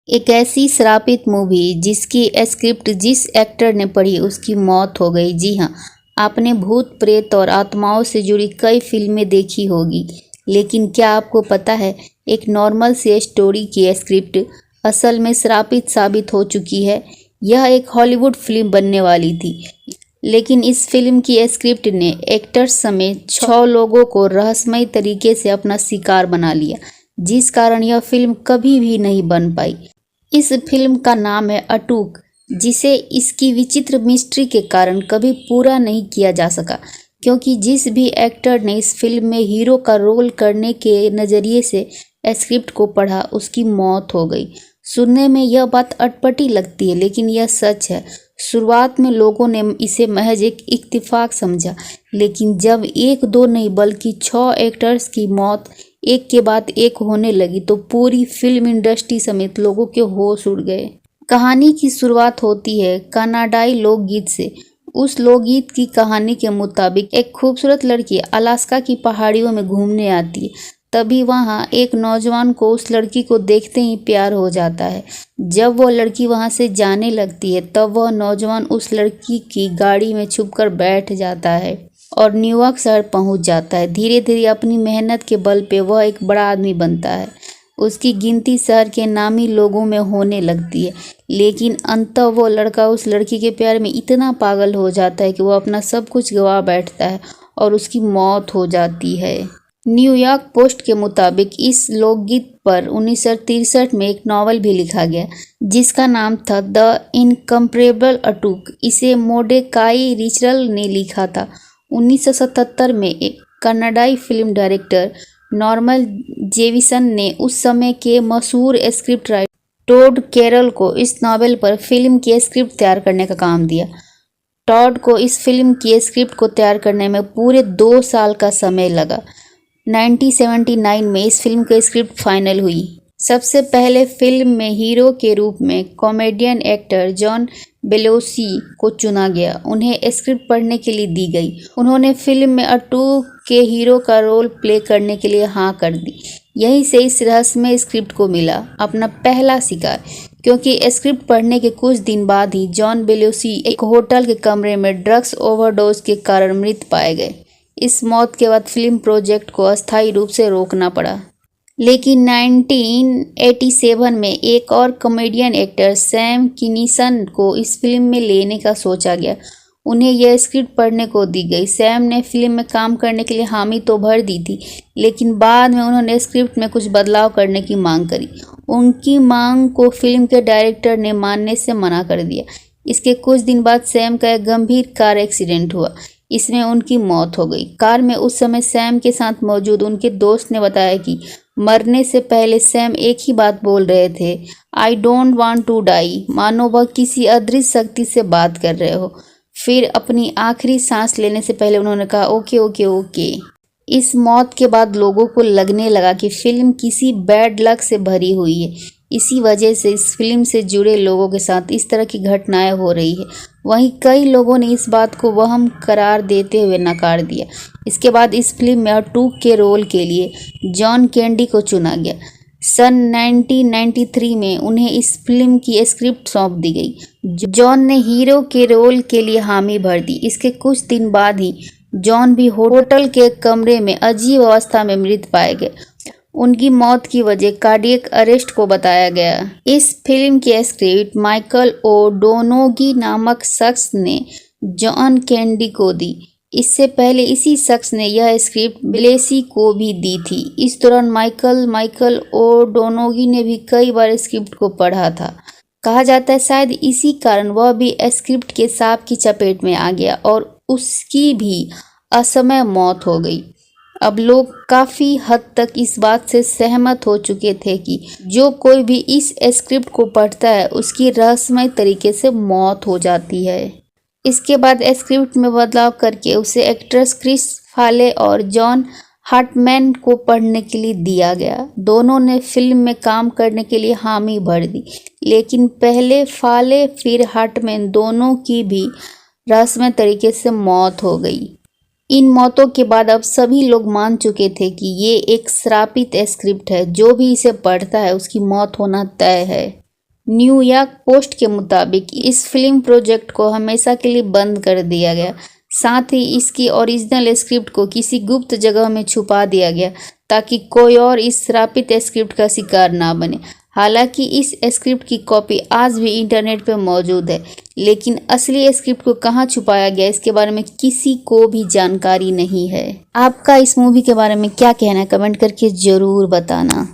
एक ऐसी श्रापित मूवी जिसकी स्क्रिप्ट जिस एक्टर ने पढ़ी उसकी मौत हो गई। जी हाँ, आपने भूत प्रेत और आत्माओं से जुड़ी कई फिल्में देखी होगी, लेकिन क्या आपको पता है एक नॉर्मल सी स्टोरी की स्क्रिप्ट असल में श्रापित साबित हो चुकी है। यह एक हॉलीवुड फिल्म बनने वाली थी, लेकिन इस फिल्म की स्क्रिप्ट ने एक्टर्स समेत 6 लोगों को रहस्यमय तरीके से अपना शिकार बना लिया, जिस कारण यह फिल्म कभी भी नहीं बन पाई। इस फिल्म का नाम है अटूक, जिसे इसकी विचित्र मिस्ट्री के कारण कभी पूरा नहीं किया जा सका, क्योंकि जिस भी एक्टर ने इस फिल्म में हीरो का रोल करने के नज़रिए से स्क्रिप्ट को पढ़ा उसकी मौत हो गई। सुनने में यह बात अटपटी लगती है, लेकिन यह सच है। शुरुआत में लोगों ने इसे महज एक इत्तेफाक समझा, लेकिन जब एक दो नहीं बल्कि 6 एक्टर्स की मौत एक के बाद एक होने लगी तो पूरी फिल्म इंडस्ट्री समेत लोगों के होश उड़ गए। कहानी की शुरुआत होती है कनाडाई लोकगीत से। उस लोकगीत की कहानी के मुताबिक एक खूबसूरत लड़की अलास्का की पहाड़ियों में घूमने आती है। तभी वहाँ एक नौजवान को उस लड़की को देखते ही प्यार हो जाता है। जब वह लड़की वहाँ से जाने लगती है तब वह नौजवान उस लड़की की गाड़ी में छुपकर बैठ जाता है और न्यूयॉर्क शहर पहुंच जाता है। धीरे धीरे अपनी मेहनत के बल पे वह एक बड़ा आदमी बनता है। उसकी गिनती शहर के नामी लोगों में होने लगती है, लेकिन अंततः वो लड़का उस लड़की के प्यार में इतना पागल हो जाता है कि वह अपना सब कुछ गवा बैठता है और उसकी मौत हो जाती है। न्यूयॉर्क पोस्ट के मुताबिक इस लोकगीत पर 1963 में एक नॉवल भी लिखा गया, जिसका नाम था द इनकम्परेबल अटूक। इसे मोर्डेकाई रिचर्ड ने लिखा था। 1977 में एक कनाडाई फिल्म डायरेक्टर नॉर्मन जेविसन ने उस समय के मशहूर स्क्रिप्ट राइटर टॉड कैरल को इस नॉवेल पर फिल्म की स्क्रिप्ट तैयार करने का काम दिया। टॉड को इस फिल्म की स्क्रिप्ट को तैयार करने में पूरे 2 साल का समय लगा। 1979 में इस फिल्म की स्क्रिप्ट फाइनल हुई। सबसे पहले फिल्म में हीरो के रूप में कॉमेडियन एक्टर जॉन बेलुसी को चुना गया। उन्हें स्क्रिप्ट पढ़ने के लिए दी गई। उन्होंने फिल्म में अटूक के हीरो का रोल प्ले करने के लिए हाँ कर दी। यहीं से इस रहस्यमय स्क्रिप्ट को मिला अपना पहला शिकार, क्योंकि स्क्रिप्ट पढ़ने के कुछ दिन बाद ही जॉन बेलुसी एक होटल के कमरे में ड्रग्स ओवरडोज के कारण मृत पाए गए। इस मौत के बाद फिल्म प्रोजेक्ट को अस्थायी रूप से रोकना पड़ा। लेकिन 1987 में एक और कॉमेडियन एक्टर सैम किनीसन को इस फिल्म में लेने का सोचा गया। उन्हें यह स्क्रिप्ट पढ़ने को दी गई। सैम ने फिल्म में काम करने के लिए हामी तो भर दी थी, लेकिन बाद में उन्होंने स्क्रिप्ट में कुछ बदलाव करने की मांग करी। उनकी मांग को फिल्म के डायरेक्टर ने मानने से मना कर दिया। इसके कुछ दिन बाद सैम का एक गंभीर कार एक्सीडेंट हुआ। इसमें उनकी मौत हो गई। कार में उस समय सैम के साथ मौजूद उनके दोस्त ने बताया कि मरने से पहले सैम एक ही बात बोल रहे थे, I don't want to die, मानो वह किसी अदृश्य शक्ति से बात कर रहे हो। फिर अपनी आखिरी सांस लेने से पहले उन्होंने कहा ओके ओके ओके। इस मौत के बाद लोगों को लगने लगा कि फिल्म किसी बैड लक से भरी हुई है। इसी वजह से इस फिल्म से जुड़े लोगों के साथ इस तरह की घटनाएं हो रही है। वहीं कई लोगों ने इस बात को वहम करार देते हुए नकार दिया। इसके बाद इस फिल्म में अटूक के रोल के लिए जॉन कैंडी को चुना गया। सन 1993 में उन्हें इस फिल्म की स्क्रिप्ट सौंप दी गई। जॉन ने हीरो के रोल के लिए हामी भर दी। इसके कुछ दिन बाद ही जॉन भी होटल के कमरे में अजीब अवस्था में मृत पाए गए। उनकी मौत की वजह कार्डियक अरेस्ट को बताया गया। इस फिल्म की स्क्रिप्ट माइकल ओडोनोगी नामक शख्स ने जॉन कैंडी को दी। इससे पहले इसी शख्स ने यह स्क्रिप्ट बेलेसी को भी दी थी। इस दौरान माइकल ओडोनोगी ने भी कई बार स्क्रिप्ट को पढ़ा था। कहा जाता है शायद इसी कारण वह भी स्क्रिप्ट के सांप की चपेट में आ गया और उसकी भी असमय मौत हो गई। अब लोग काफ़ी हद तक इस बात से सहमत हो चुके थे कि जो कोई भी इस स्क्रिप्ट को पढ़ता है उसकी रहस्यमय तरीके से मौत हो जाती है। इसके बाद स्क्रिप्ट में बदलाव करके उसे एक्ट्रेस क्रिस फाले और जॉन हार्टमैन को पढ़ने के लिए दिया गया। दोनों ने फिल्म में काम करने के लिए हामी भर दी, लेकिन पहले फाले फिर हार्टमैन दोनों की भी रहस्यमय तरीके से मौत हो गई। इन मौतों के बाद अब सभी लोग मान चुके थे कि ये एक श्रापित स्क्रिप्ट है। जो भी इसे पढ़ता है उसकी मौत होना तय है। न्यूयॉर्क पोस्ट के मुताबिक इस फिल्म प्रोजेक्ट को हमेशा के लिए बंद कर दिया गया। साथ ही इसकी ओरिजिनल स्क्रिप्ट को किसी गुप्त जगह में छुपा दिया गया ताकि कोई और इस श्रापित स्क्रिप्ट का शिकार ना बने। हालांकि इस स्क्रिप्ट की कॉपी आज भी इंटरनेट पर मौजूद है, लेकिन असली स्क्रिप्ट को कहां छुपाया गया इसके बारे में किसी को भी जानकारी नहीं है। आपका इस मूवी के बारे में क्या कहना है, कमेंट करके जरूर बताना।